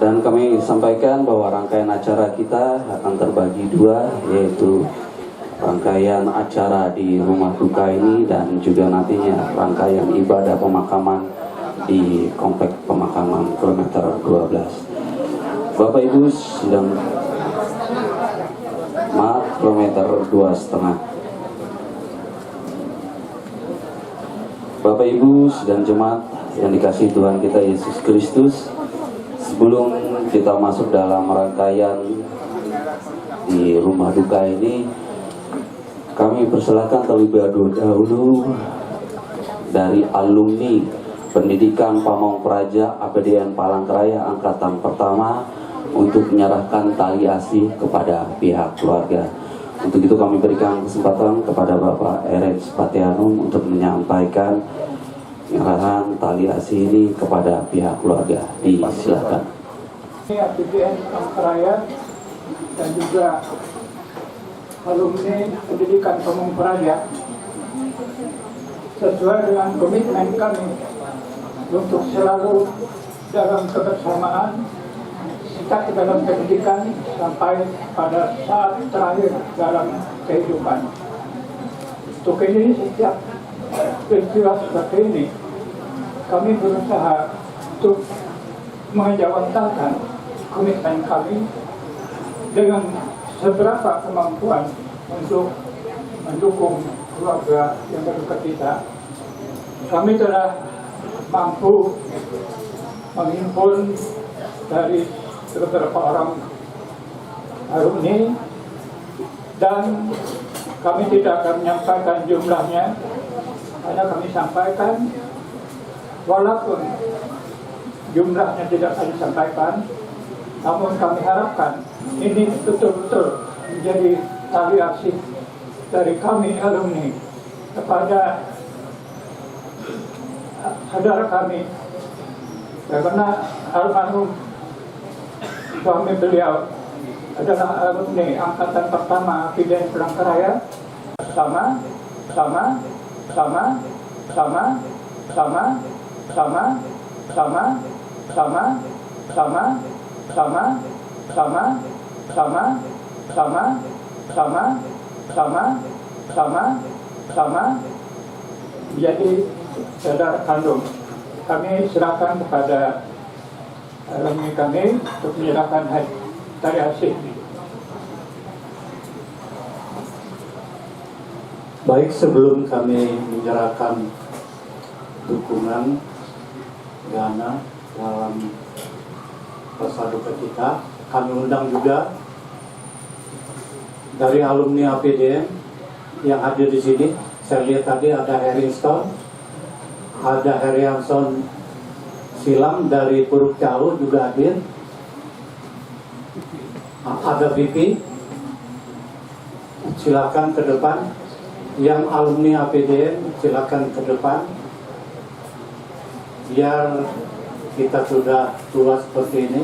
Dan kami sampaikan bahwa rangkaian acara kita akan terbagi dua, yaitu rangkaian acara di rumah duka ini dan juga nantinya rangkaian ibadah pemakaman di komplek pemakaman kilometer 12. Bapak Ibu sedang kilometer 2,5. Bapak Ibu dan jemaat yang dikasihi Tuhan kita Yesus Kristus, sebelum kita masuk dalam rangkaian di rumah duka ini, kami persilakan terlebih dahulu dari alumni Pendidikan Pamong Praja APDN Palangkaraya Angkatan Pertama untuk menyerahkan tali asih kepada pihak keluarga. Untuk itu kami berikan kesempatan kepada Bapak Erens Patianum untuk menyampaikan penyerahan tali asih ini kepada pihak keluarga. Disilakan. APDN Palangkaraya dan juga alumni Pendidikan Pamong Praja, sesuai dengan komitmen kami untuk selalu dalam kebersamaan, kita dalam pendidikan sampai pada saat terakhir dalam kehidupan. Untuk ini, setiap peristiwa seperti ini, kami berusaha untuk menjawantahkan komitmen kami dengan seberapa kemampuan untuk mendukung keluarga yang berduka cita. Kami telah mampu menghimpun dari beberapa orang alumni dan kami tidak akan menyampaikan jumlahnya, hanya kami sampaikan walaupun jumlahnya tidak kami sampaikan, namun kami harapkan ini betul-betul menjadi tali asih dari kami alumni kepada saudara kami, karena almarhum suami beliau adalah alumni Angkatan Pertama APDN Palangkaraya. Sama menjadi saudara kandung. Kami serahkan kepada alumni kami untuk menyerahkan tali asih. Baik, sebelum kami menyerahkan dukungan dana dalam rasa duka kita, kami undang juga dari alumni APDN yang hadir di sini. Saya lihat tadi ada Heringston, ada Herianson Silam dari Puruk Calu juga hadir, ada Vicky. Silakan ke depan. Yang alumni APDN silakan ke depan. Biar kita sudah tua seperti ini,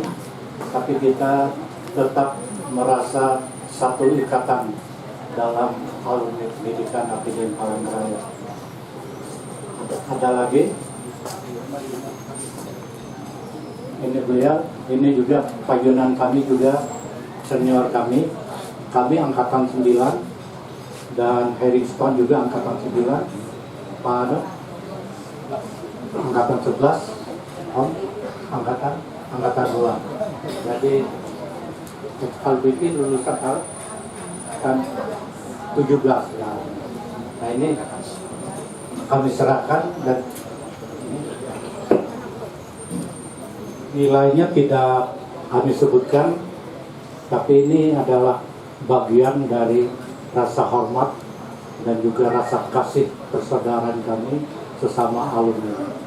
tapi kita tetap merasa satu ikatan dalam alumni pendidikan APDN Palangkaraya. Ada lagi? Ini beliau, ini juga payunan kami juga, senior kami angkatan 9 dan Heringston juga angkatan 9, Pak Ado angkatan 11, Om angkatan 2. Jadi kalau bikin lulusan kan 17 ya. Nah ini kami serahkan dan nilainya tidak kami sebutkan, tapi ini adalah bagian dari rasa hormat dan juga rasa kasih persaudaraan kami sesama alumni.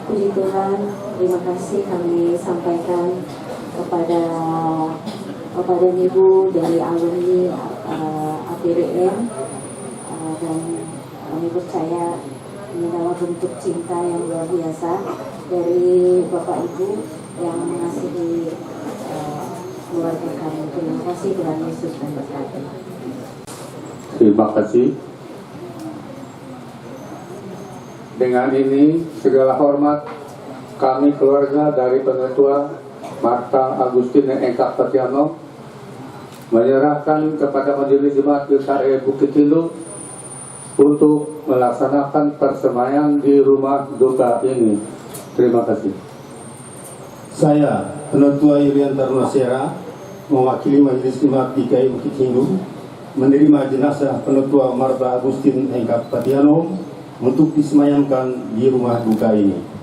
Puji Tuhan, terima kasih kami sampaikan kepada Bapak dan Ibu dari alumni APBN, dan kami percaya ini adalah bentuk cinta yang luar biasa dari Bapak Ibu yang mengasihi keluarga kami. Terima kasih, Tuhan Yesus memberkati. Terima kasih. Dengan ini segala hormat kami keluarga dari Penetua Marta Agustina Engkak Patiano menyerahkan kepada Majelis Jemaat GKI Bukit Tinggi untuk melaksanakan persembahyaan di rumah duka ini. Terima kasih. Saya, Penetua Yulian Tarunasera, mewakili Majelis Jemaat GKI Bukit Tinggi, menerima jenazah Penetua Marta Agustin Engkak Patiano untuk disemayamkan di rumah duka ini.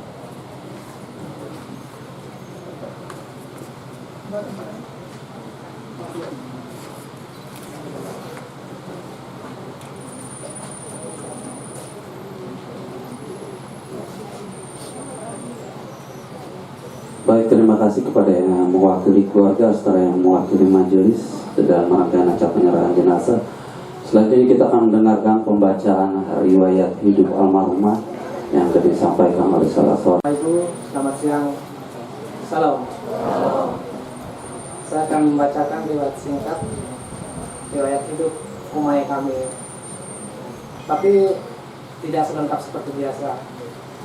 Baik, terima kasih kepada yang mewakili keluarga serta yang mewakili majelis dalam rangkaian acara penyerahan jenazah. Selanjutnya kita akan mendengarkan pembacaan riwayat hidup almarhumah yang akan disampaikan oleh salah seorang. Ibu, selamat siang. Salam. Saya akan membacakan riwayat singkat riwayat hidup umay kami. Tapi tidak selengkap seperti biasa.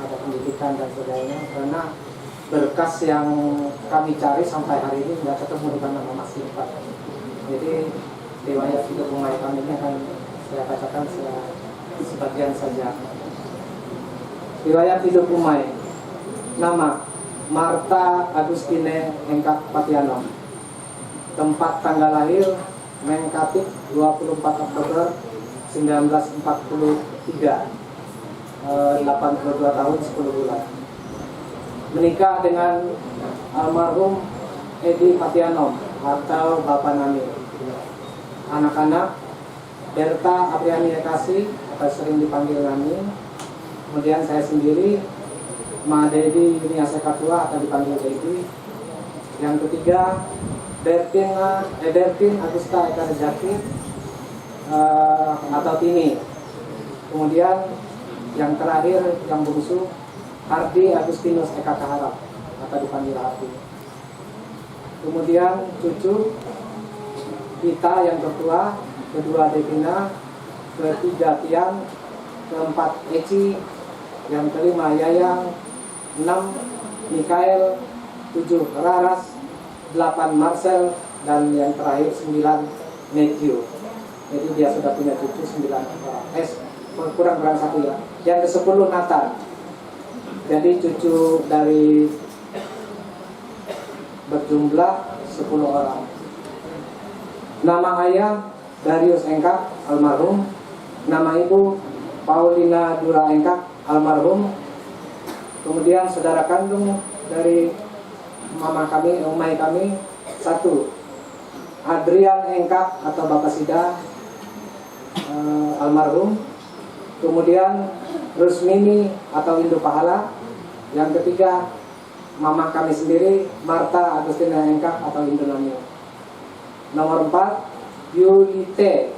Ada pendidikan dan sebagainya, karena berkas yang kami cari sampai hari ini tidak ketemu dengan nama Mas Singkat. Jadi riwayat hidup umay kami ini akan saya bacakan sebagian saja. Riwayat hidup umay. Nama Marta Agustine Engkak Patiano. Tempat tanggal lahir Mengkapit 24 Oktober 1943, 82 tahun 10 bulan. Menikah dengan almarhum Edi Patiano atau Bapak Nani. Anak-anak Berta Apriani Ekasi atau sering dipanggil Nani. Kemudian saya sendiri Ma Dedi Yuniasa Katua atau dipanggil Dedi. Yang ketiga Bertin Agusta Eka Rezaki atau Tini. Kemudian yang terakhir yang bungsu Ardi Agustinus Eka Kaharap atau dipanggil Ardi. Kemudian cucu Kita yang ketua, kedua Devina, ketiga Tian, keempat Eci, yang kelima Yayang, 6 Mikael, 7 Raras, 8 Marcel, dan yang terakhir 9 Matthew. Jadi dia sudah punya cucu 9 orang. Kurang 1 ya. Yang ke-10 Nathan. Jadi cucu dari berjumlah 10 orang. Nama ayah Darius Engkak almarhum. Nama ibu Paulina Dura Engkak almarhum. Kemudian saudara kandung dari mama kami, umay kami, 1 Adrian Engkak atau Bapak Sida almarhum. Kemudian Rusmini atau Indo Pahala. Yang ketiga mama kami sendiri Marta Agustina Engkak atau Indo Nami. Nomor 4 Yulite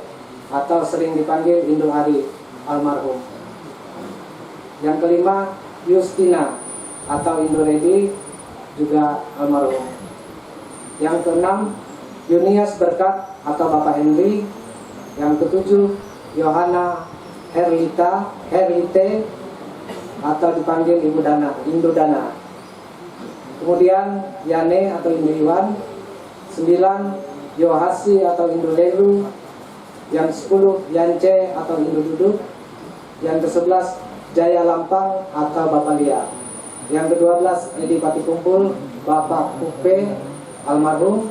atau sering dipanggil Indo Hari almarhum. Yang kelima Justina atau Indo Redi juga almarhum. Yang keenam Yunias Berkat atau Bapak Henry. Yang ketujuh Yohana Herlite atau dipanggil Indo Dana. Kemudian Yane atau Indo Iwan. 9 Yohasi atau Indo Lelu. Yang 10 Yance atau Indo Duduk. Yang ke-11 Jaya Lampang atau Bapak Lia. Yang ke-12 Edi Pati Kumpul Bapak Kupe almarhum.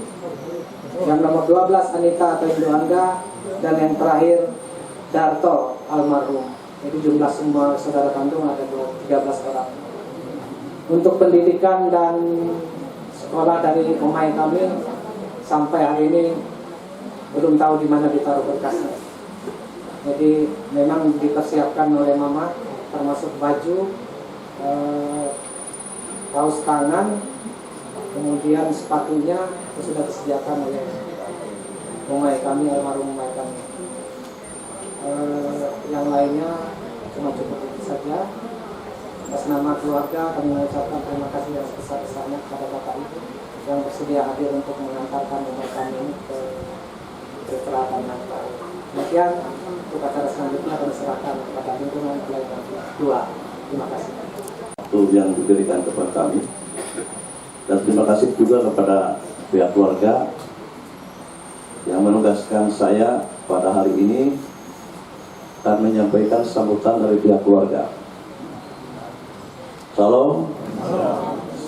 Yang nomor 12 Anita atau Indo Angga. Dan yang terakhir Darto almarhum. Jadi jumlah semua saudara kandung ada 13 orang. Untuk pendidikan dan sekolah dari umay kami sampai hari ini belum tahu di mana ditaruh berkasnya. Jadi memang dipersiapkan oleh mama, termasuk baju, kaos tangan, kemudian sepatunya itu sudah disediakan oleh umai kami, almarhum umai kami. Yang lainnya cuma cukup itu saja. Atas nama keluarga kami mengucapkan terima kasih yang sebesar-besarnya kepada Bapak Ibu yang bersedia hadir untuk mengantarkan umai kami ini ke perhelatan Natal. Demikian untuk acara selanjutnya kami serahkan kepada lingkungan pelayanan 2. Terima kasih. Yang diberikan kepada kami, dan terima kasih juga kepada pihak keluarga yang menugaskan saya pada hari ini dan menyampaikan sambutan dari pihak keluarga. Salam,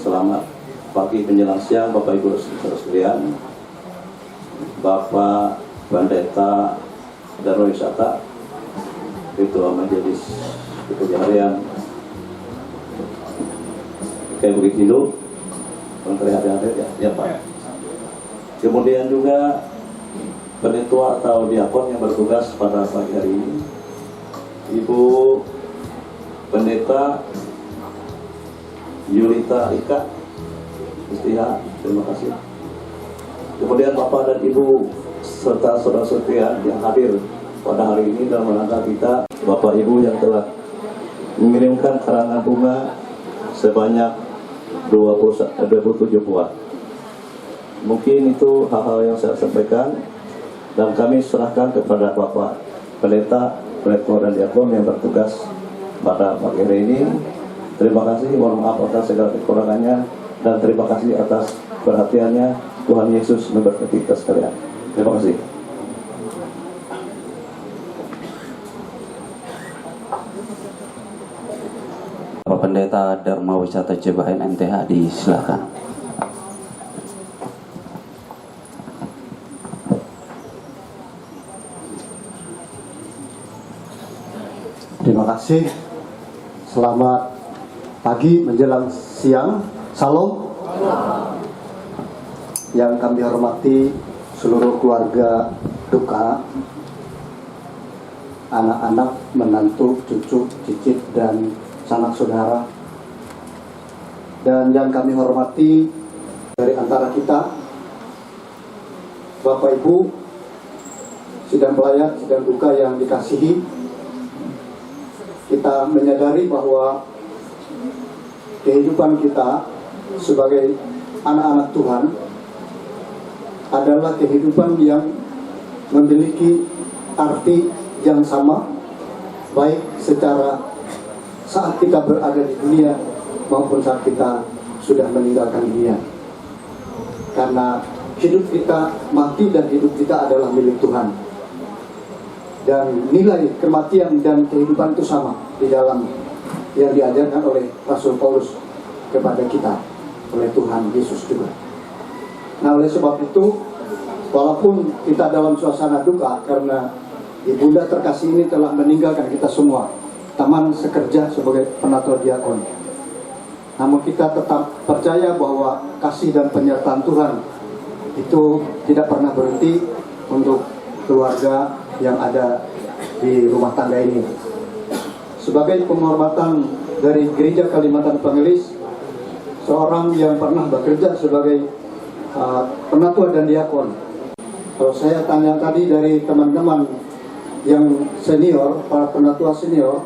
selamat pagi menjelang siang Bapak Ibu saudara sekalian, Bapak Pendeta Darul Wisata, Ketua Majelis Ketua Harian kayak begitu, Menteri Hadir ya Pak. Kemudian juga penetua atau diakon yang bertugas pada pagi hari ini, Ibu Pendeta Yulita Ika Istiha, terima kasih. Kemudian Bapak dan Ibu serta saudara-saudara yang hadir pada hari ini dalam rangka kita, Bapak Ibu yang telah mengirimkan karangan bunga sebanyak 27 buah. Mungkin itu hal-hal yang saya sampaikan dan kami serahkan kepada Bapak Pendeta, Rektor dan Diakon yang bertugas pada pagi hari ini. Terima kasih, mohon maaf atas segala kekurangannya dan terima kasih atas perhatiannya. Tuhan Yesus memberkati kita sekalian. Terima kasih. Bapak Pendeta Dharma Wisata Cibahen MTH, disilakan. Terima kasih. Selamat pagi menjelang siang. Salam. Yang kami hormati seluruh keluarga duka, anak-anak, menantu, cucu, cicit, dan sanak saudara. Dan yang kami hormati dari antara kita, Bapak Ibu, sidang pelayan, sidang duka yang dikasihi, kita menyadari bahwa kehidupan kita sebagai anak-anak Tuhan adalah kehidupan yang memiliki arti yang sama, baik secara saat kita berada di dunia maupun saat kita sudah meninggalkan dunia. Karena hidup kita, mati dan hidup kita adalah milik Tuhan. Dan nilai kematian dan kehidupan itu sama di dalam yang diajarkan oleh Rasul Paulus kepada kita, oleh Tuhan Yesus juga. Nah, oleh sebab itu, walaupun kita dalam suasana duka karena Ibunda terkasih ini telah meninggalkan kita semua, teman sekerja sebagai penatua diakon, namun kita tetap percaya bahwa kasih dan penyertaan Tuhan itu tidak pernah berhenti untuk keluarga yang ada di rumah tangga ini. Sebagai penghormatan dari Gereja Kalimantan Pengelis, seorang yang pernah bekerja sebagai penatua dan diakon, kalau saya tanya tadi dari teman-teman yang senior, para penatua senior,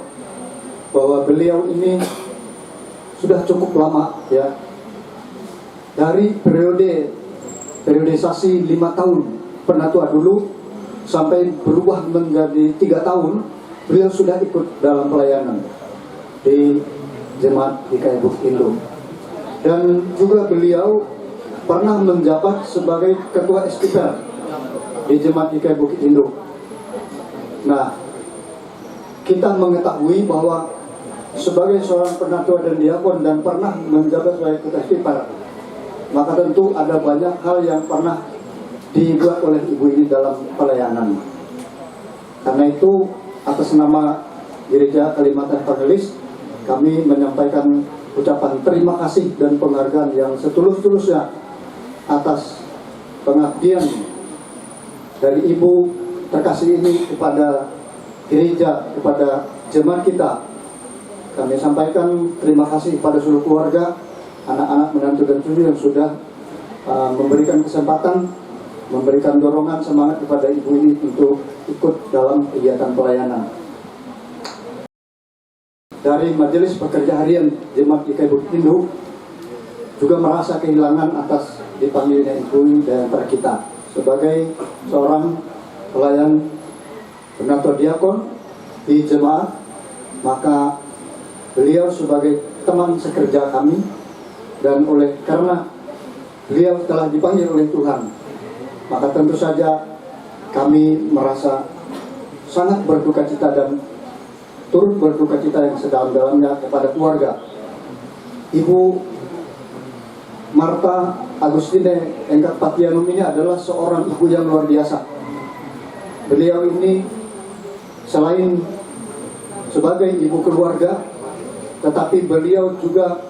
bahwa beliau ini sudah cukup lama ya, dari periodisasi 5 tahun penatua dulu sampai berubah menjadi 3 tahun, beliau sudah ikut dalam pelayanan di Jemaat GKI Bukit Indo. Dan juga beliau pernah menjabat sebagai Ketua SPPR di Jemaat GKI Bukit Indo. Nah, kita mengetahui bahwa sebagai seorang penatua dan diakon dan pernah menjabat sebagai Ketua SPPR, maka tentu ada banyak hal yang pernah dibuat oleh ibu ini dalam pelayanan. Karena itu, atas nama Gereja Kalimantan Pengelis, kami menyampaikan ucapan terima kasih dan penghargaan yang setulus-tulusnya atas pengabdian dari ibu terkasih ini kepada gereja, kepada jemaat kita. Kami sampaikan terima kasih kepada seluruh keluarga, anak-anak, menantu dan cucu yang sudah memberikan kesempatan memberikan dorongan semangat kepada ibu ini untuk ikut dalam kegiatan pelayanan. Dari Majelis Pekerja Harian Jemaat GKI Bukit Tinggi juga merasa kehilangan atas dipanggilnya ibu di antara kita sebagai seorang pelayan penatua diakon di jemaat. Maka beliau sebagai teman sekerja kami, dan karena beliau telah dipanggil oleh Tuhan, maka tentu saja kami merasa sangat berduka cita dan turut berduka cita yang sedalam-dalamnya kepada keluarga. Ibu Marta Agustine Engkak Patianum ini adalah seorang ibu yang luar biasa. Beliau ini selain sebagai ibu keluarga, tetapi beliau juga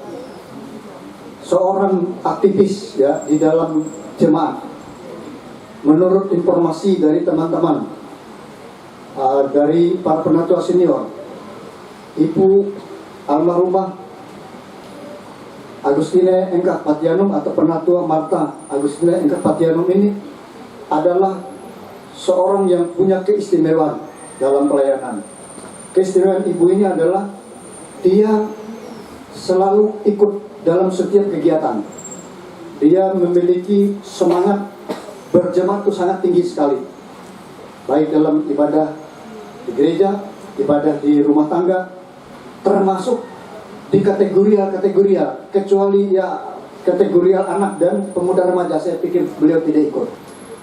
seorang aktivis ya di dalam jemaat. Menurut informasi dari teman-teman dari para penatua senior, Ibu almarhumah Agustine Engkak Patianum atau penatua Marta Agustine Engkak Patianum ini adalah seorang yang punya keistimewaan dalam pelayanan. Keistimewaan ibu ini adalah dia selalu ikut dalam setiap kegiatan. Dia memiliki semangat berjemaat itu sangat tinggi sekali, baik dalam ibadah di gereja, ibadah di rumah tangga, termasuk di kategori, kecuali ya kategori anak dan pemuda remaja, saya pikir beliau tidak ikut.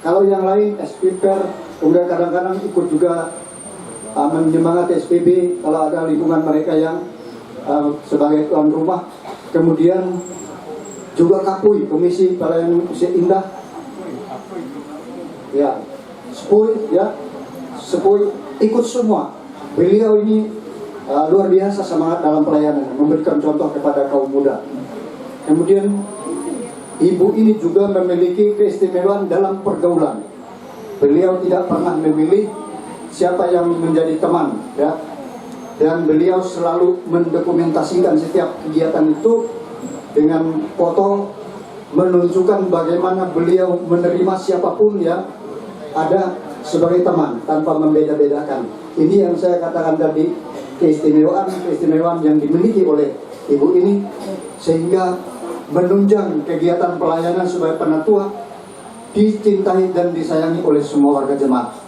Kalau yang lain SPPR, kemudian kadang-kadang ikut juga menyemangati SPB kalau ada lingkungan mereka yang sebagai tuan rumah. Kemudian juga KAPUI, Komisi Pelayanan Usia Indah, ya SPUI ikut semua. Beliau ini luar biasa semangat dalam pelayanan, memberikan contoh kepada kaum muda. Kemudian ibu ini juga memiliki keistimewaan dalam pergaulan. Beliau tidak pernah memilih siapa yang menjadi teman, ya. Dan beliau selalu mendokumentasikan setiap kegiatan itu dengan foto, menunjukkan bagaimana beliau menerima siapapun yang ada sebagai teman tanpa membeda-bedakan. Ini yang saya katakan tadi, keistimewaan yang dimiliki oleh ibu ini, sehingga menunjang kegiatan pelayanan sebagai penatua dicintai dan disayangi oleh semua warga jemaat.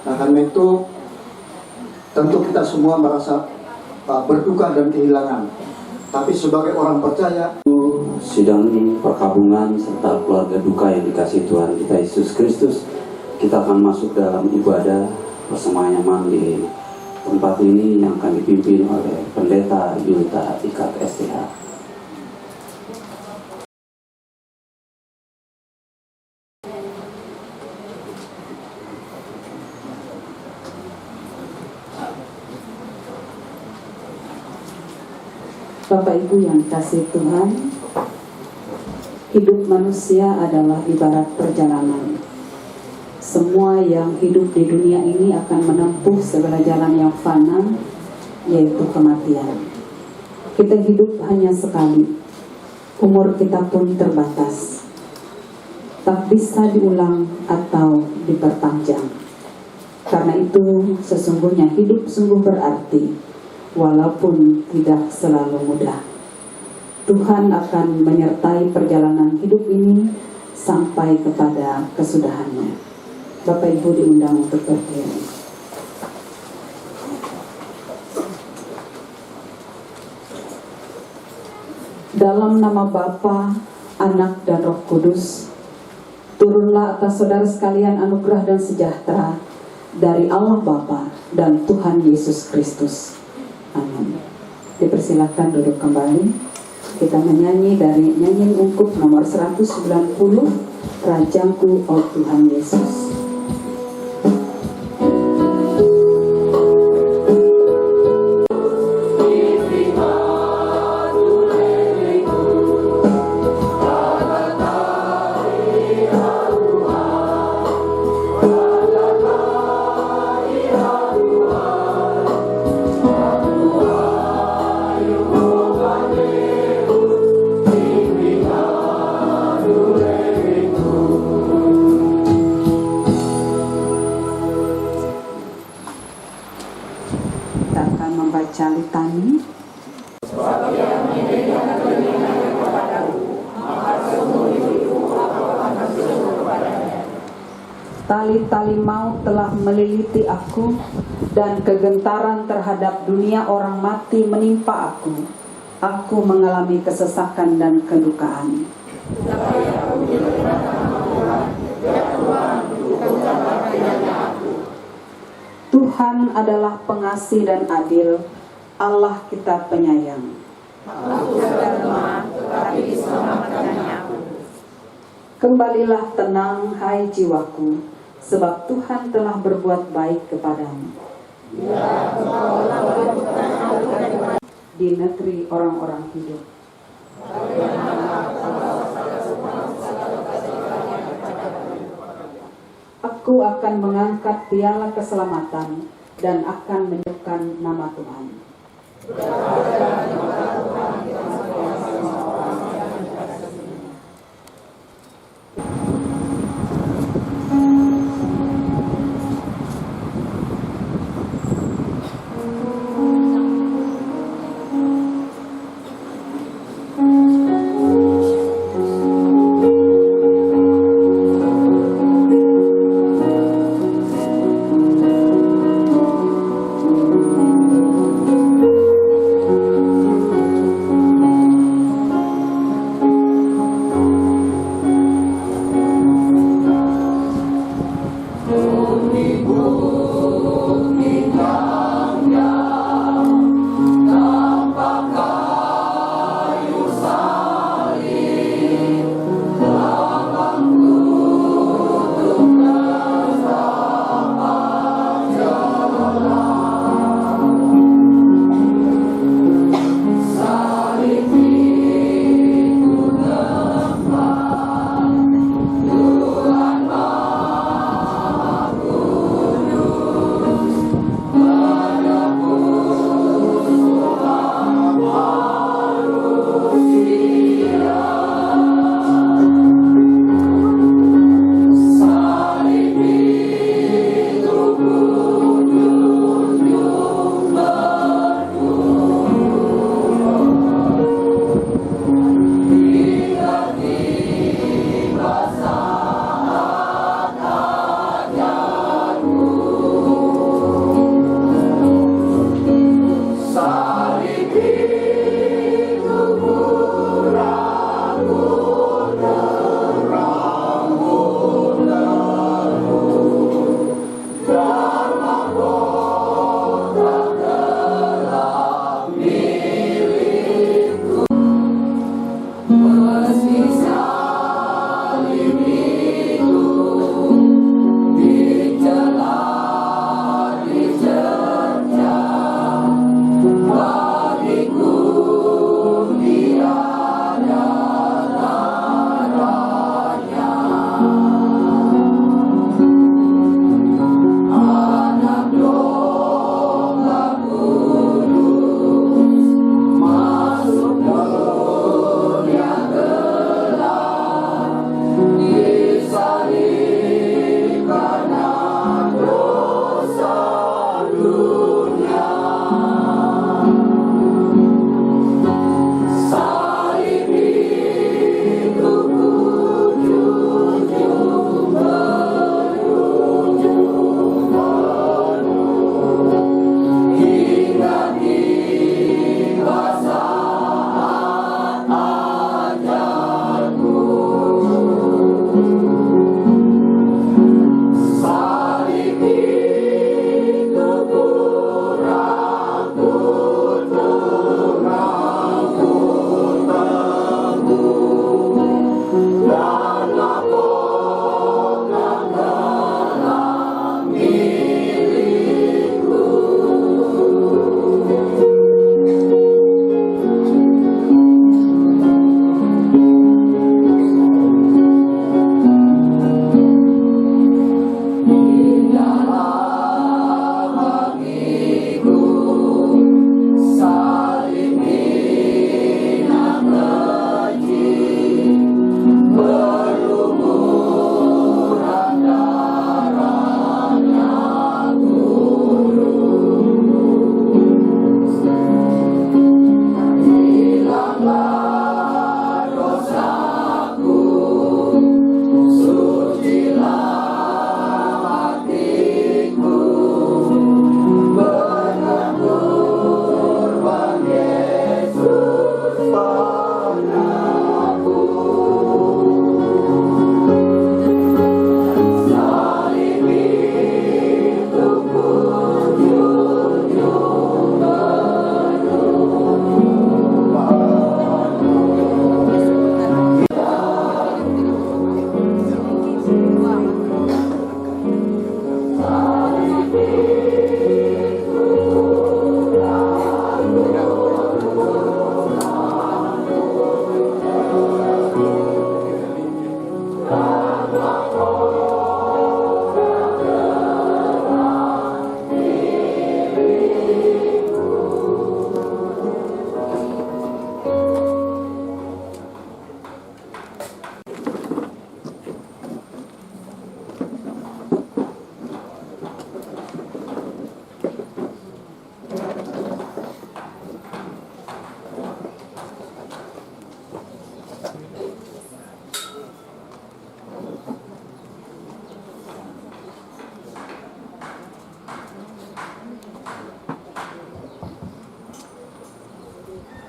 Nah, karena itu tentu kita semua merasa berduka dan kehilangan. Tapi sebagai orang percaya, sidang perkabungan serta keluarga duka yang dikasih Tuhan kita Yesus Kristus, kita akan masuk dalam ibadah persemayaman di tempat ini yang akan dipimpin oleh Pendeta Yulta Ikat STH. Bapak Ibu yang kasih Tuhan, hidup manusia adalah ibarat perjalanan. Semua yang hidup di dunia ini akan menempuh segala jalan yang fana, yaitu kematian. Kita hidup hanya sekali, umur kita pun terbatas, tak bisa diulang atau diperpanjang. Karena itu sesungguhnya hidup sungguh berarti, walaupun tidak selalu mudah. Tuhan akan menyertai perjalanan hidup ini sampai kepada kesudahannya. Bapak Ibu diundang untuk berdiri. Dalam nama Bapa, Anak dan Roh Kudus, turunlah atas saudara sekalian anugerah dan sejahtera dari Allah Bapa dan Tuhan Yesus Kristus. Amin. Dipersilakan duduk kembali. Kita menyanyi dari nyanyian ungkup nomor 190, Rajaku, oh Tuhan Yesus. Tali-tali maut telah meliliti aku, dan kegentaran terhadap dunia orang mati menimpa aku. Aku mengalami kesesakan dan kedukaan. Tuhan adalah pengasih dan adil, Allah kita penyayang. Kembalilah tenang, hai jiwaku, sebab Tuhan telah berbuat baik kepadamu. Di negeri orang-orang hidup. Aku akan mengangkat piala keselamatan dan akan menyebutkan nama Tuhan.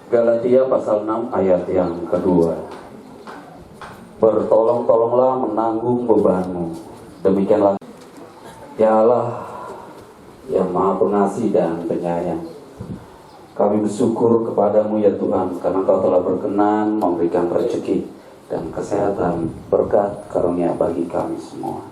Galatia pasal 6 ayat yang kedua. Bertolong-tolonglah menanggung bebanmu. Demikianlah ya Allah yang Maha Pengasih dan Penyayang. Kami bersyukur kepadamu ya Tuhan, karena Kau telah berkenan memberikan rezeki dan kesehatan, berkat karunia bagi kami semua.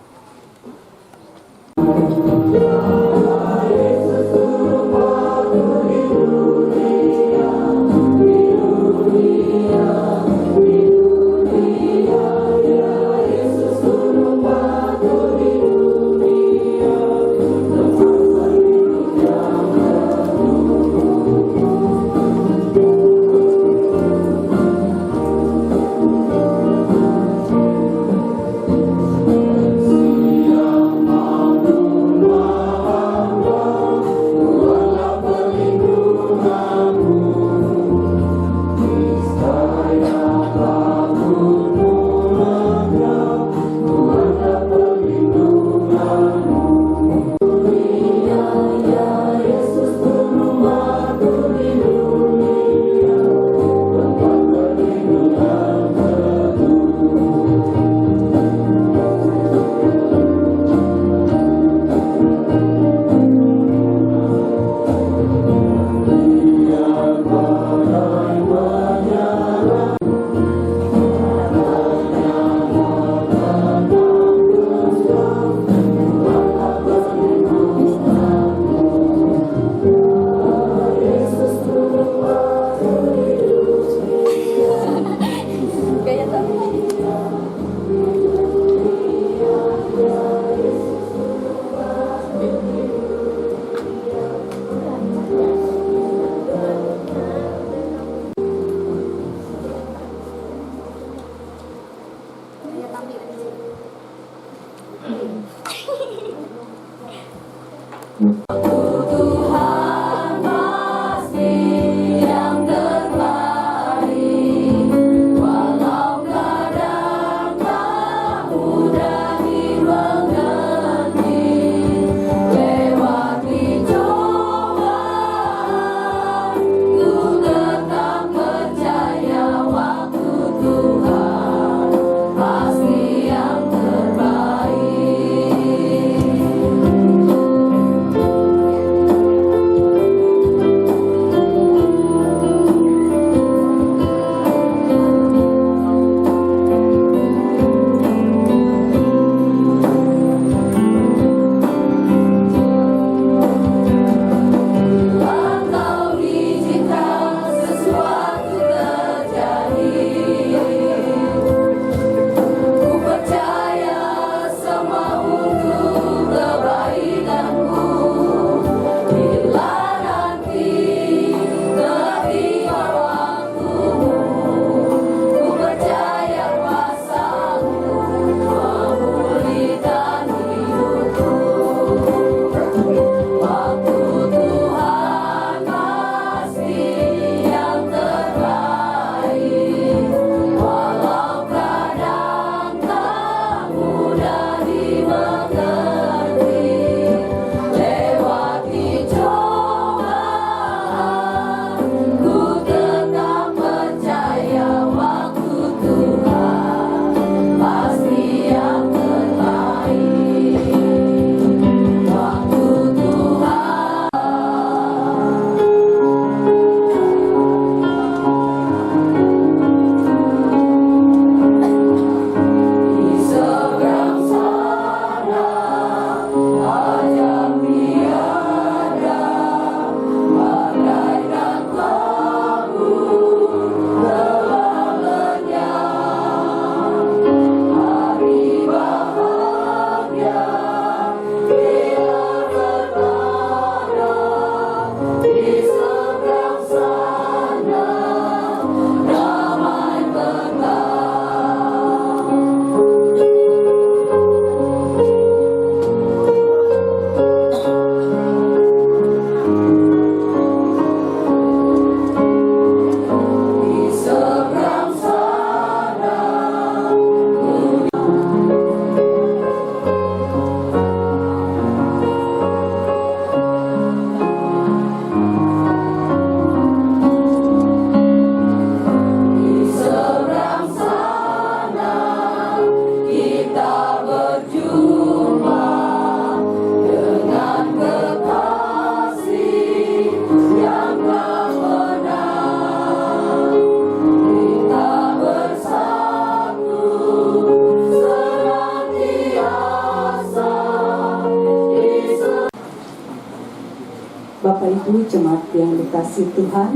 Bapak Ibu jemaat yang dikasihi Tuhan,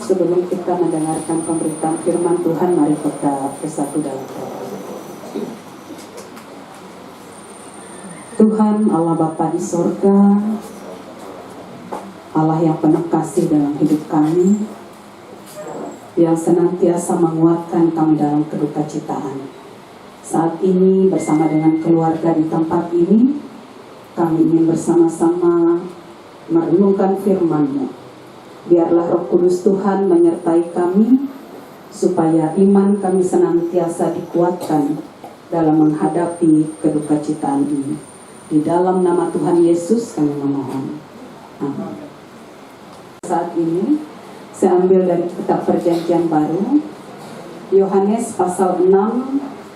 sebelum kita mendengarkan pemberitaan firman Tuhan, mari kita bersatu dalam doa. Tuhan Allah Bapa di sorga, Allah yang penuh kasih dalam hidup kami, yang senantiasa menguatkan kami dalam kedukacitaannya. Saat ini bersama dengan keluarga di tempat ini, kami ingin bersama-sama merenungkan firman-Mu. Biarlah Roh Kudus Tuhan menyertai kami, supaya iman kami senantiasa dikuatkan dalam menghadapi kedukacitaan ini. Di dalam nama Tuhan Yesus kami memohon. Amin. Saat ini saya ambil dari kitab Perjanjian Baru, Yohanes pasal 6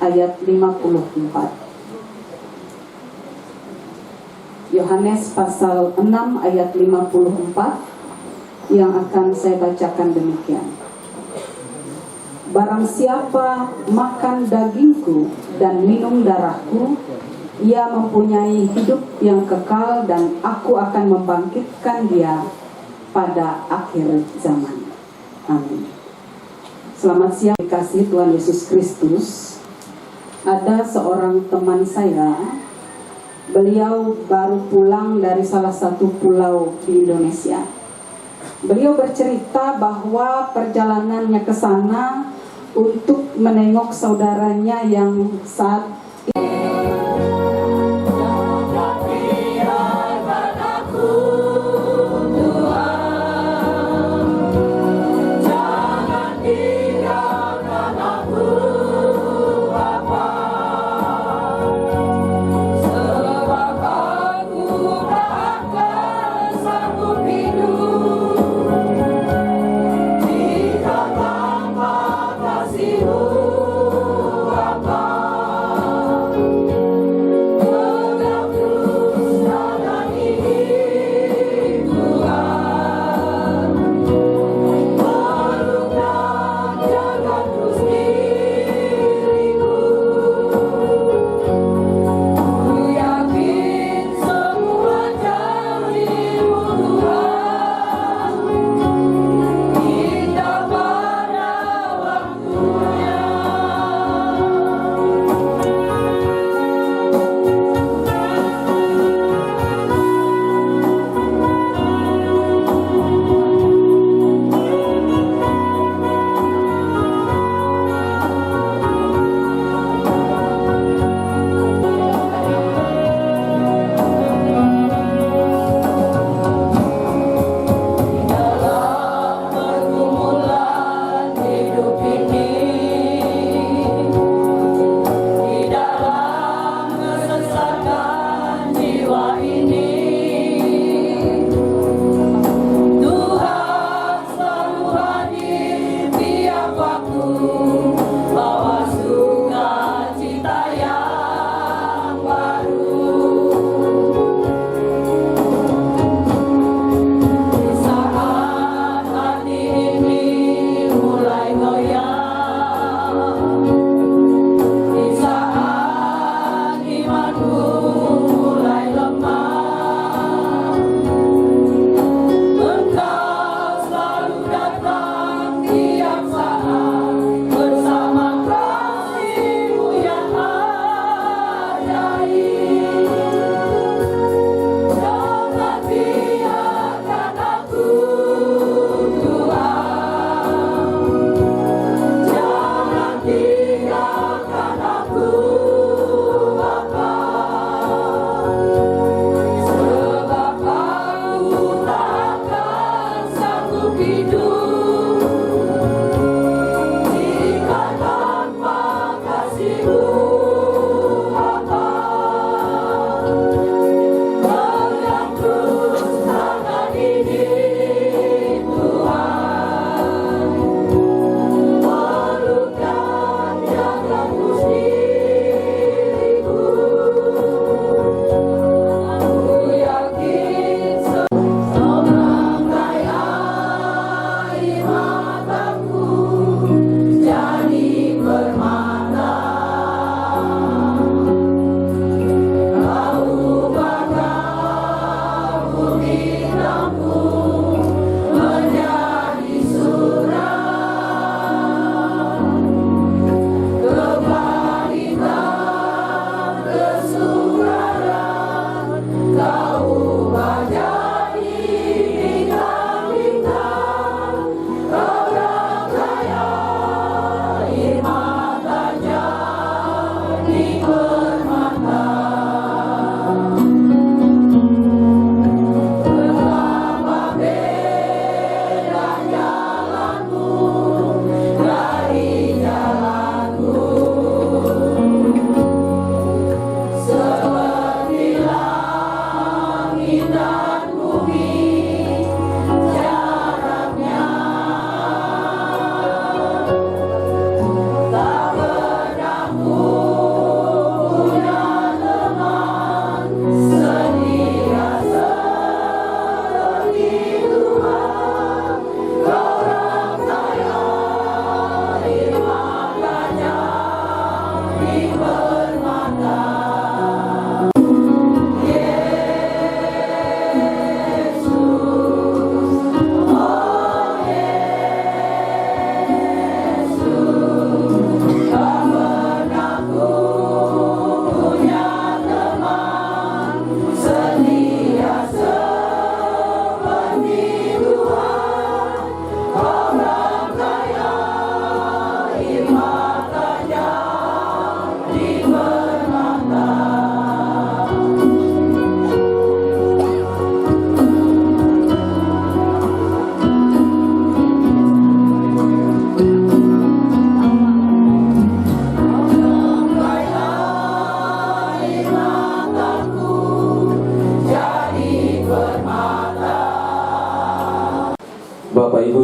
ayat 54. Yohanes pasal 6 ayat 54 yang akan saya bacakan demikian. Barang siapa makan dagingku dan minum darahku, ia mempunyai hidup yang kekal, dan aku akan membangkitkan dia pada akhir zaman. Amin. Selamat siang, dikasihi Tuhan Yesus Kristus. Ada seorang teman saya, beliau baru pulang dari salah satu pulau di Indonesia. Beliau bercerita bahwa perjalanannya ke sana untuk menengok saudaranya yang saat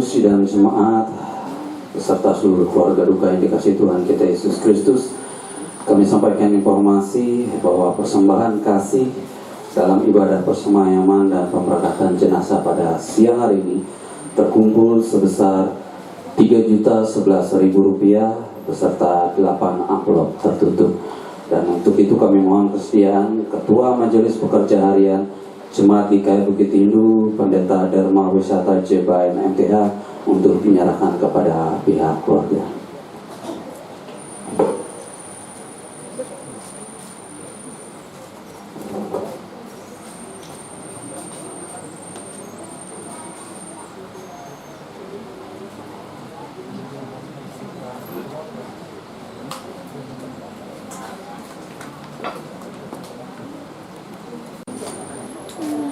sidang jemaat beserta seluruh keluarga duka yang dikasihi Tuhan kita Yesus Kristus, kami sampaikan informasi bahwa persembahan kasih dalam ibadah persemayaman dan pemberangkatan jenazah pada siang hari ini terkumpul sebesar Rp3.011.000 beserta 8 amplop tertutup. Dan untuk itu kami mohon kesediaan Ketua Majelis Pekerja Harian Jemaat GKI Bukit Tinggi, Pendeta Dharma Wisata JBN MTH untuk dinyerahkan kepada pihak keluarga.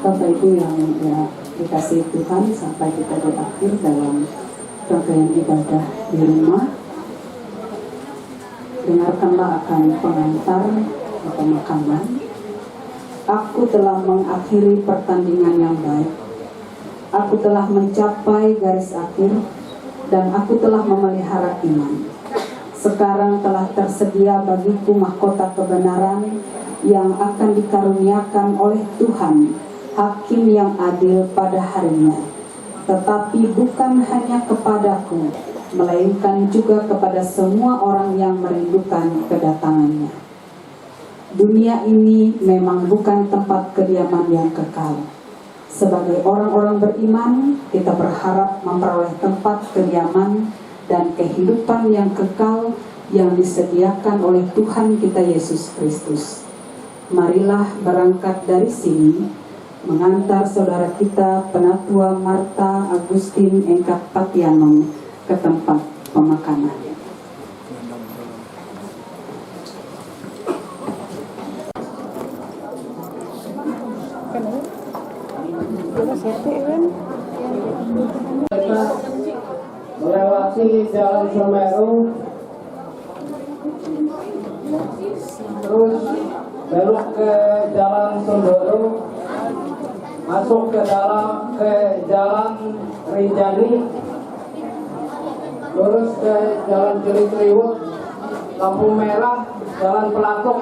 Bapak Ibu yang dikasihi Tuhan, sampai kita di akhir dalam rangkaian ibadah di rumah, dengarkanlah akan pengantar pemakaman. Aku telah mengakhiri pertandingan yang baik, aku telah mencapai garis akhir, dan aku telah memelihara iman. Sekarang telah tersedia bagiku mahkota kebenaran yang akan dikaruniakan oleh Tuhan, Hakim yang adil pada harinya, tetapi bukan hanya kepadaku, melainkan juga kepada semua orang yang merindukan kedatangannya. Dunia ini memang bukan tempat kediaman yang kekal. Sebagai orang-orang beriman, kita berharap memperoleh tempat kediaman dan kehidupan yang kekal yang disediakan oleh Tuhan kita Yesus Kristus. Marilah berangkat dari sini, mengantar saudara kita Penatua Marta Agustin Engkak Patiano ke tempat pemakaman. Melewati Jalan Semeru, terus belok ke Jalan Sondoro, masuk ke Jalan Rinjani, lurus ke Jalan Cilikriwut, lampu merah, Jalan Pelatuk.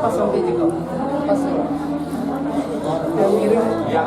pas sampai juga. Pas. Yang miring ya.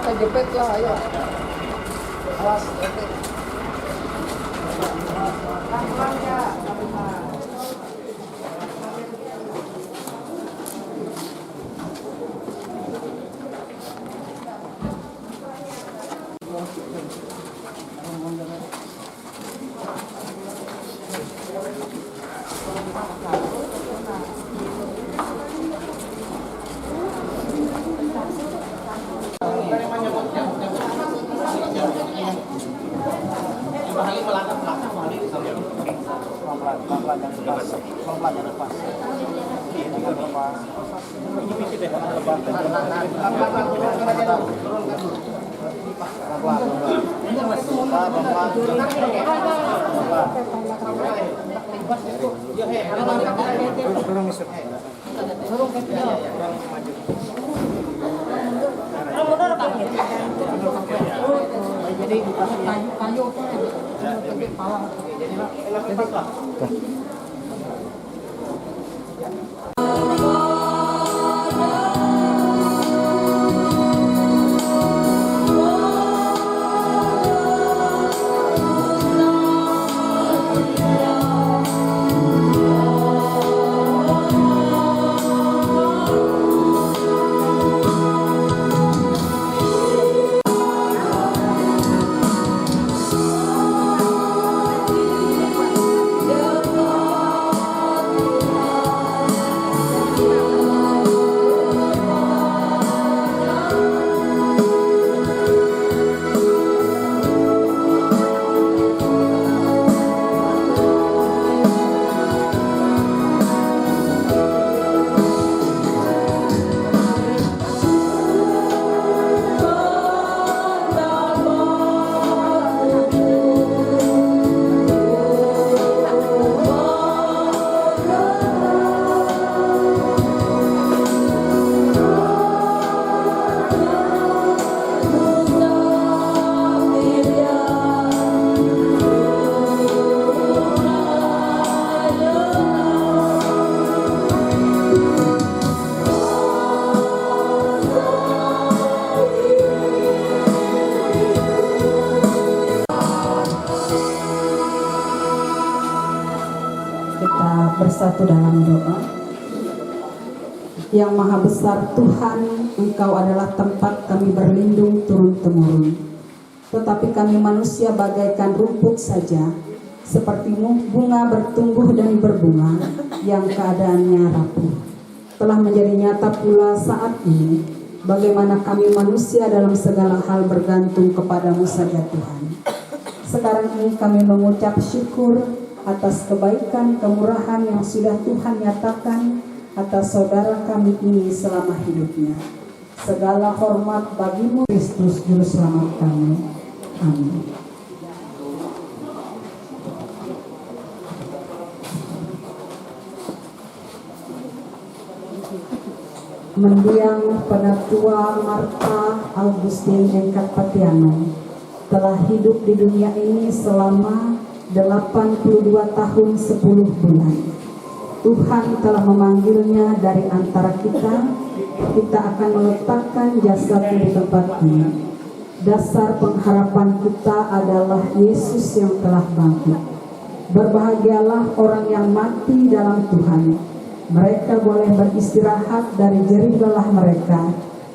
Kejepit lah, ayo. Awas, jepit. Pelan-pelan ya. Jadi kayu kita bersatu dalam doa. Yang Maha Besar Tuhan, Engkau adalah tempat kami berlindung turun-temurun. Tetapi kami manusia bagaikan rumput saja, seperti bunga bertumbuh dan berbunga yang keadaannya rapuh. Telah menjadi nyata pula saat ini bagaimana kami manusia dalam segala hal bergantung kepadamu saja Tuhan. Sekarang ini kami mengucap syukur atas kebaikan kemurahan yang sudah Tuhan nyatakan atas saudara kami ini selama hidupnya. Segala hormat bagimu Kristus Juru Selamat kami. Amin. Mendiang Penatua Marta Agustin Engkak Patiano telah hidup di dunia ini selama 82 tahun 10 bulan. Tuhan telah memanggilnya dari antara kita. Kita akan meletakkan jasadnya di tempat ini. Dasar pengharapan kita adalah Yesus yang telah bangkit. Berbahagialah orang yang mati dalam Tuhan. Mereka boleh beristirahat dari jerih lelah mereka,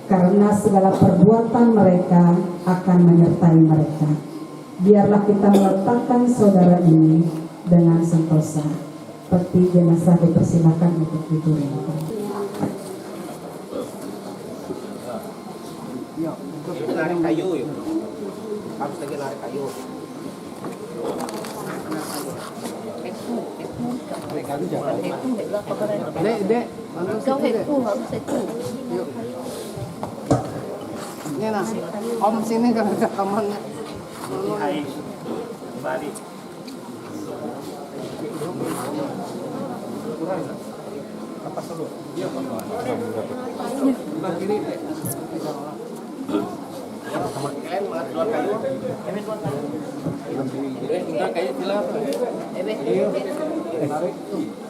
karena segala perbuatan mereka akan menyertai mereka. Biarlah kita meletakkan saudara ini dengan sentosa. Peti jenazah dipersilakan untuk diturunkan. Lari kayu yuk. Harus lagi lari kayu. Dek, kau itu harus itu. Ini nah, Om sini kan ada kamarnya. Balik. Apa dulu? Iya, kiri. Kalian mau keluar kayu? Kami keluar kayu. Keluar kayu bilang. Iya.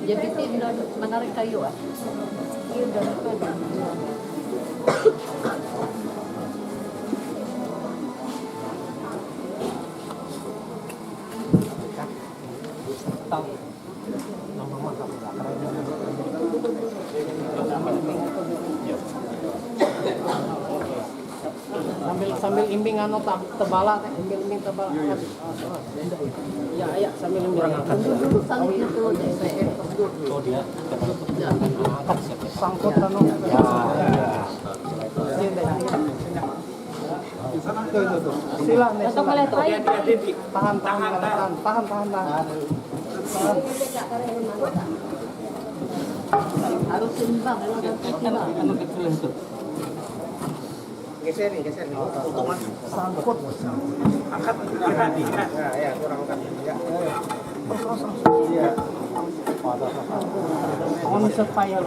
Jadi kita menarik kayu ah. Iya dari kayu. Sambil imbing anu tebala teh, imbing tebala. Ya, sambil imbing. Duduk sambil itu oh dia. Sangkut anu. Ya. Sila nih. Tahan. Harus seimbang anu kecil itu. Geser nih. Untungan sangkut. Angkat hati. Nah, ya, kurang angkat. Ya. Terus. Iya. On supaya.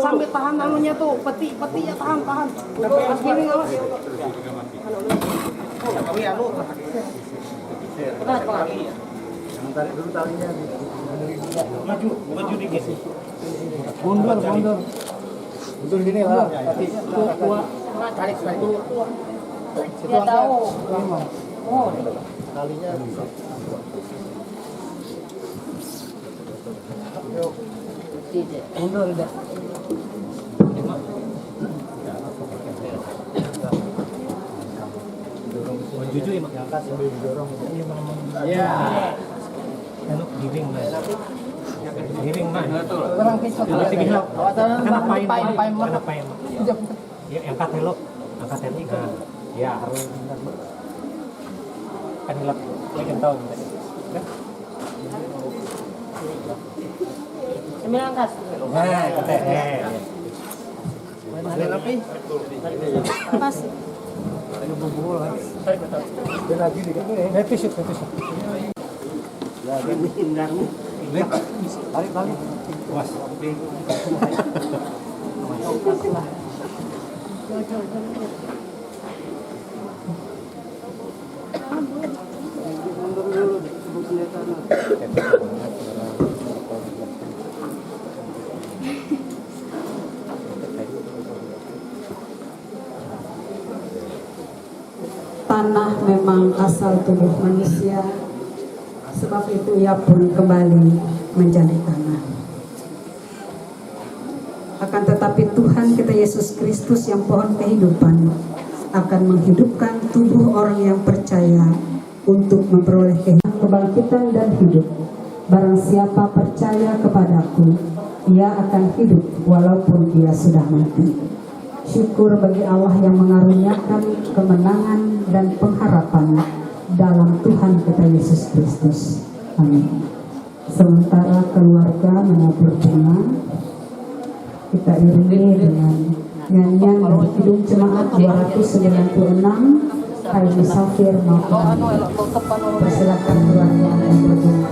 Sambil tahan anunya tuh, petinya tahan. Pas gini awas. Kami anu. Kenapa? Tarik dulu talinya. Maju dikit. Mundur. Mundur gini lah. Tarik dulu. Dia tahu. Oh, talinya. Tidak. Mundur dah. Jujur ya, angkat sambil didorong. Iya. Anu giring mas. Kurang kecil. Pain. Ya, angkat helok. Ya, harus. Kan helok. Lagi tahu. Sembilan angkat. Nah, kata. Mana api? Pas. Dia lagi nih. Episode. Ya, ini enggakmu. Tarik. Was. Mundur dulu sebut senjata. tanah memang asal tubuh manusia, sebab itu ia pun kembali menjadi tanah. Akan tetapi Tuhan kita Yesus Kristus yang pohon kehidupan akan menghidupkan tubuh orang yang percaya untuk memperoleh kebangkitan dan hidup. Barang siapa percaya kepadaku, ia akan hidup walaupun ia sudah mati. Syukur bagi Allah yang mengaruniakan kemenangan dan pengharapan dalam Tuhan kita Yesus Kristus. Amin. Sementara keluarga menabur bunga, kita iringi dengan nyanyian dari Kidung Jemaat 296, Hai Musafir Maafkan. Persilakan keluarga yang berbunga.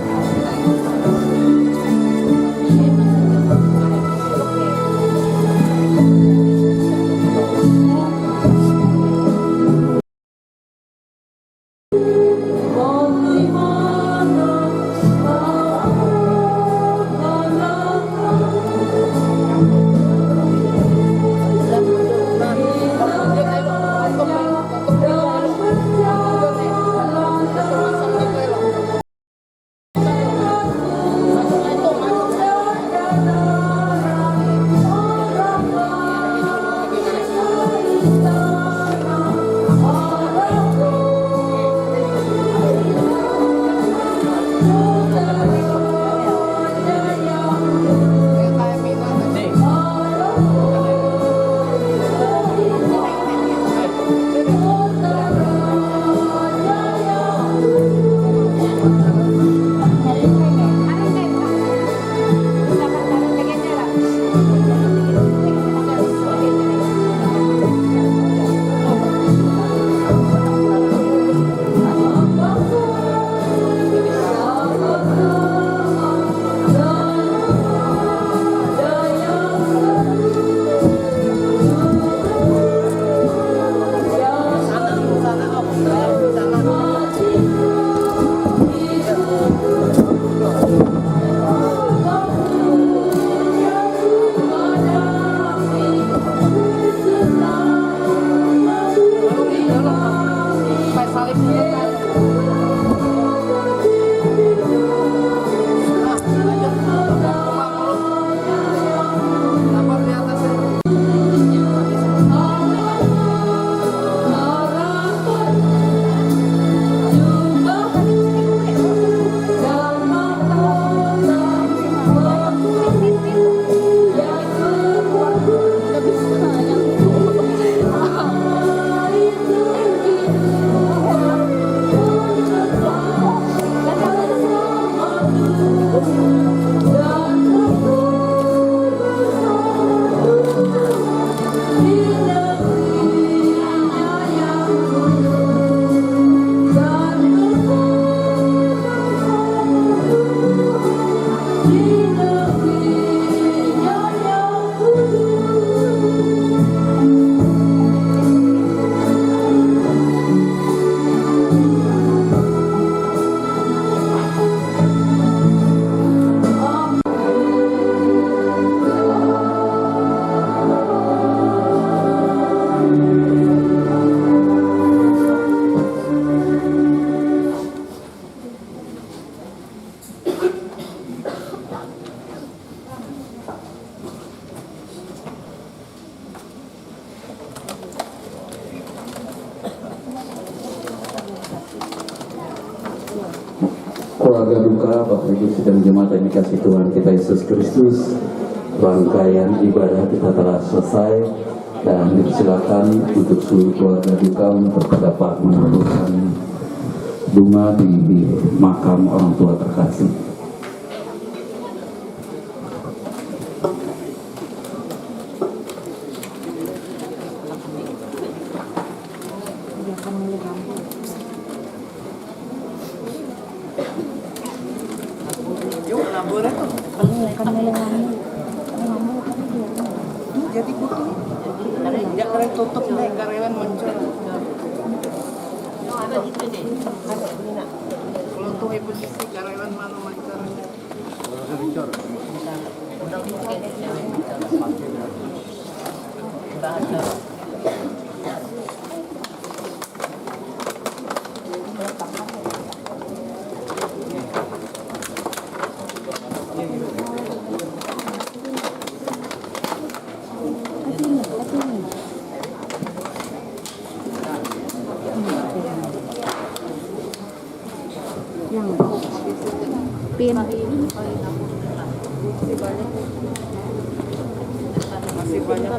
Keluarga duka, Bapak Ibu sidang jemaat yang dikasih Tuhan kita Yesus Kristus, rangkaian ibadah kita telah selesai dan dipersilakan untuk seluruh keluarga duka untuk dapat menaburkan bunga di makam orang tua terkasih. Jadi putih, jangan tutup nih karyawan muncul. Ada gitu deh. Kalau tuh ibu sisi karyawan mana muncul. Pin. Masih banyak.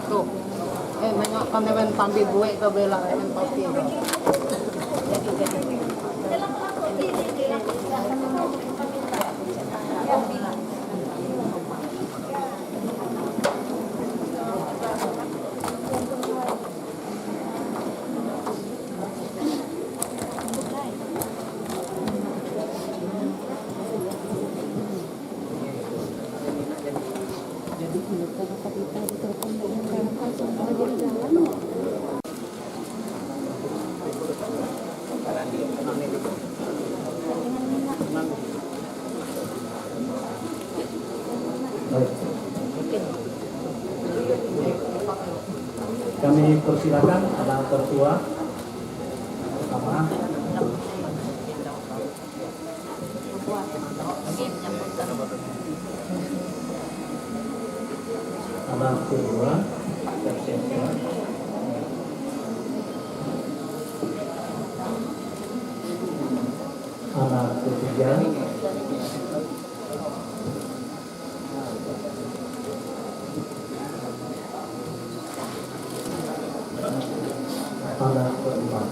Tuh. Nengok kami main tampil gue ke bela main tampil. Kami persilakan anak tertua pertama. Anak kedua, anak ketiga, anak keempat.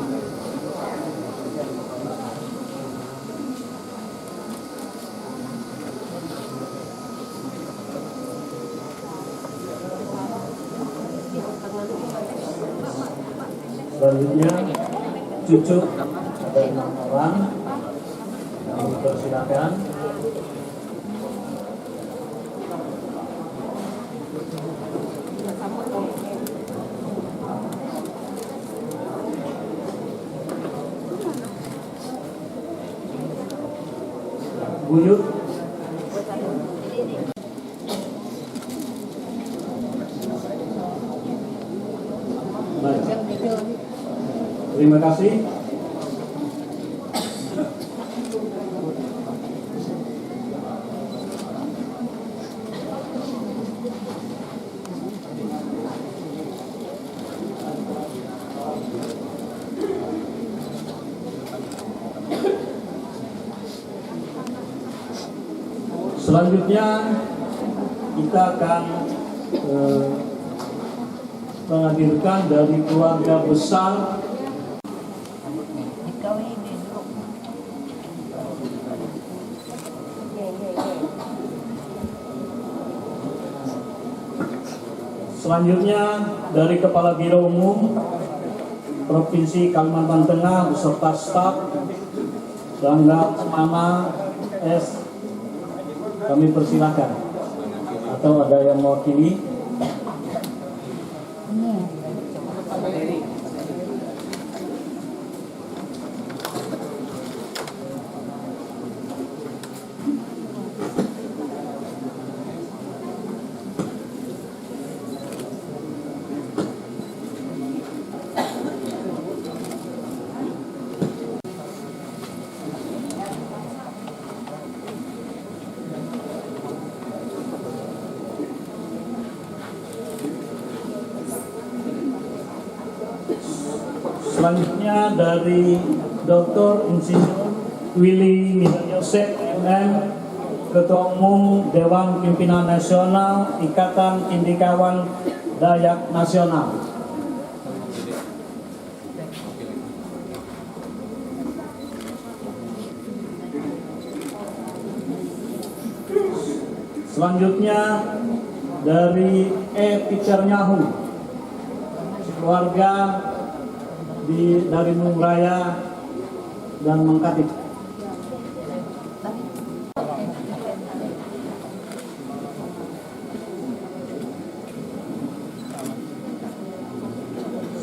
Selanjutnya cucu ada 6 orang. Kami persilakan. Buyut. Baik. Terima kasih. Selanjutnya kita akan menghadirkan dari keluarga besar selanjutnya dari Kepala Biro Umum Provinsi Kalimantan Tengah beserta staf Bangga Mama S. Kami persilakan, atau ada yang mewakili? Selanjutnya dari Dr. Insinyur Willy Mihdan Yosef MM, Ketua Umum Dewan Pimpinan Nasional Ikatan Cindikawan Dayak Nasional. Selanjutnya dari Teacher Nyahu, keluarga dari Mungraya dan Mengkatip.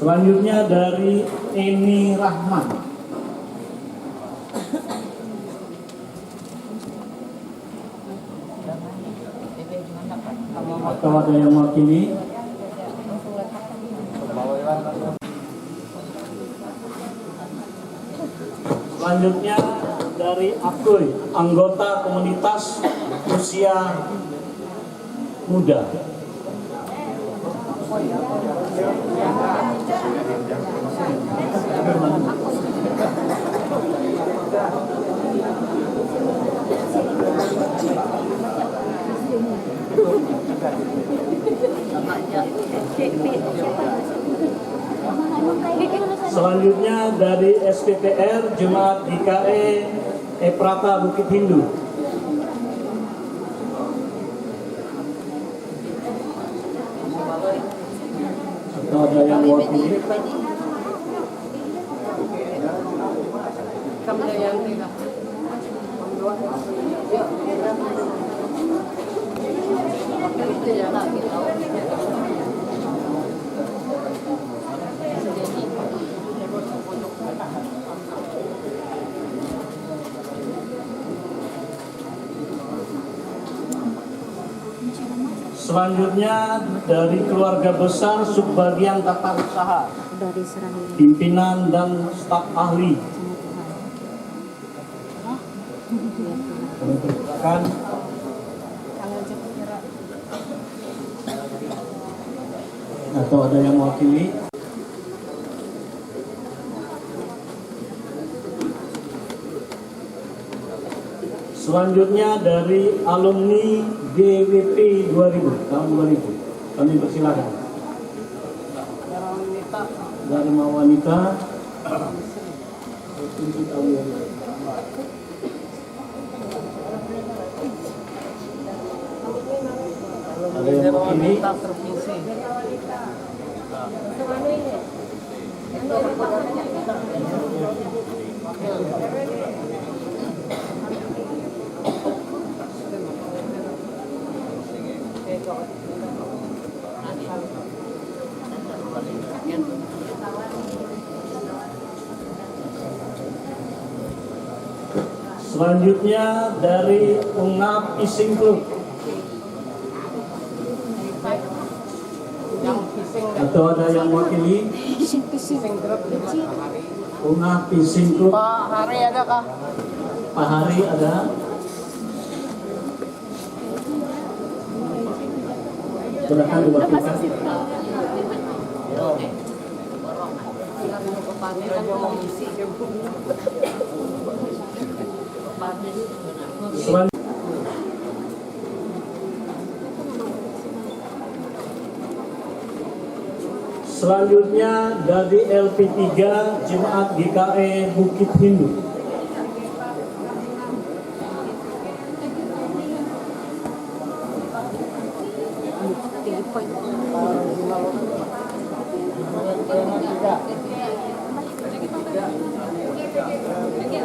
Selanjutnya dari Eni Rahman. Atau ada yang mewakili? Selanjutnya dari Akuy, anggota komunitas usia muda. Selanjutnya dari SPPR Jemaat GKE Eprata Bukit Hindu. Atau ada yang mewakili? Selanjutnya dari keluarga besar subbagian tata usaha, pimpinan dan staf ahli. Kan atau ada yang mewakili? Selanjutnya dari alumni GWP 2000 tahun 2000, kami persilakan. Dari wanita. Ada yang mewakili? Selanjutnya dari UNAP Fishing Club. Atau ada yang mewakili? UNAP Fishing Club. Pak Hari ada kah? Pak Hari ada. Silakan diwakilkan. Selanjutnya dari LP3 Jemaat GKE Bukit Hindu.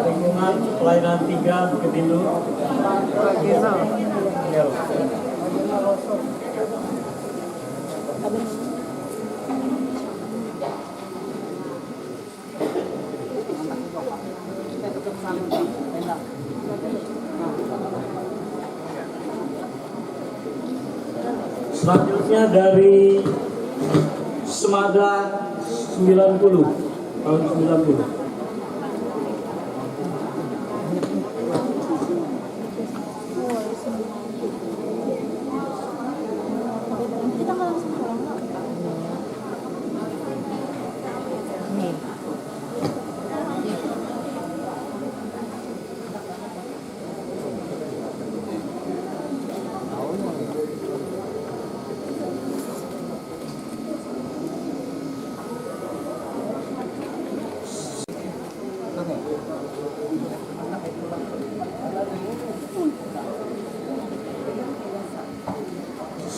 Lingkungan pelayanan 3 Bukit Hindu. Selanjutnya dari Semada 90 tahun 90.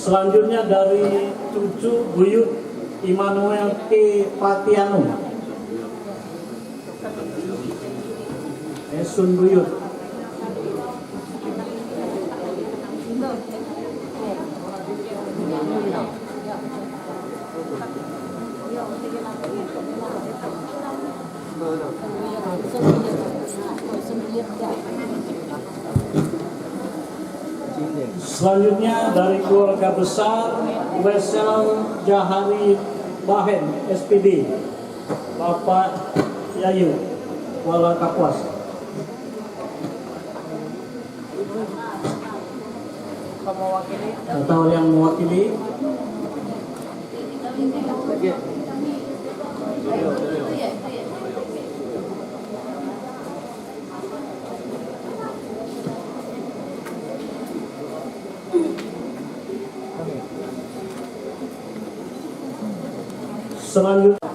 Selanjutnya dari cucu buyut Immanuel K. Patiano, Esun buyut. Selanjutnya dari keluarga besar Wesel Jahari Bahen SPD, Bapak Yayu Kuala Kapuas. atau yang mewakili. Selanjutnya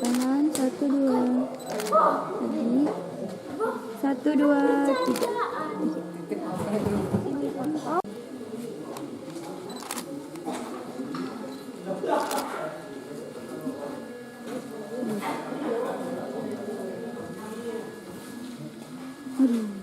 Tangan 1, 2. Lagi 1, 2, 3. Aduh.